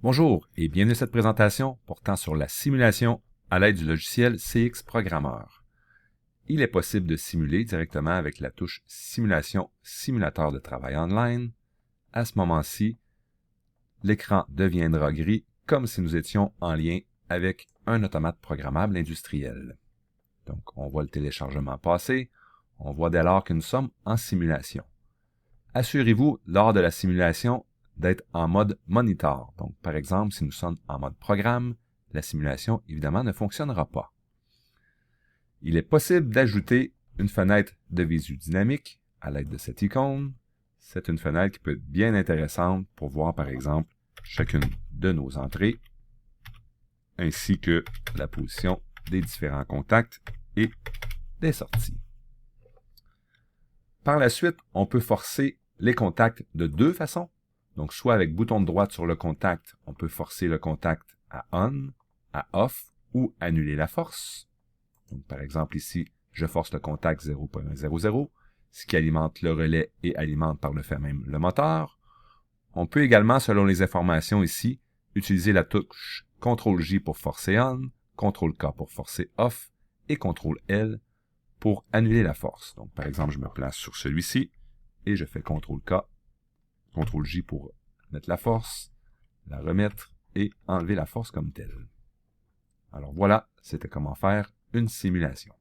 Bonjour et bienvenue à cette présentation portant sur la simulation à l'aide du logiciel CX Programmeur. Il est possible de simuler directement avec la touche Simulation Simulateur de travail online. À ce moment-ci, l'écran deviendra gris comme si nous étions en lien avec un automate programmable industriel. Donc, on voit le téléchargement passer. On voit dès lors que nous sommes en simulation. Assurez-vous, lors de la simulation, d'être en mode monitor. Donc, par exemple, si nous sommes en mode programme, la simulation, évidemment, ne fonctionnera pas. Il est possible d'ajouter une fenêtre de visu dynamique à l'aide de cette icône. C'est une fenêtre qui peut être bien intéressante pour voir, par exemple, chacune de nos entrées, ainsi que la position des différents contacts et des sorties. Par la suite, on peut forcer les contacts de deux façons. Donc, soit avec bouton de droite sur le contact, on peut forcer le contact à on, à off ou annuler la force. Donc, par exemple, ici, je force le contact 0.00, ce qui alimente le relais et alimente par le fait même le moteur. On peut également, selon les informations ici, utiliser la touche CTRL-J pour forcer on, CTRL-K pour forcer off et CTRL-L pour annuler la force. Donc, par exemple, je me place sur celui-ci et je fais CTRL-K, CTRL-J pour mettre la force, la remettre et enlever la force comme telle. Alors voilà, c'était comment faire une simulation.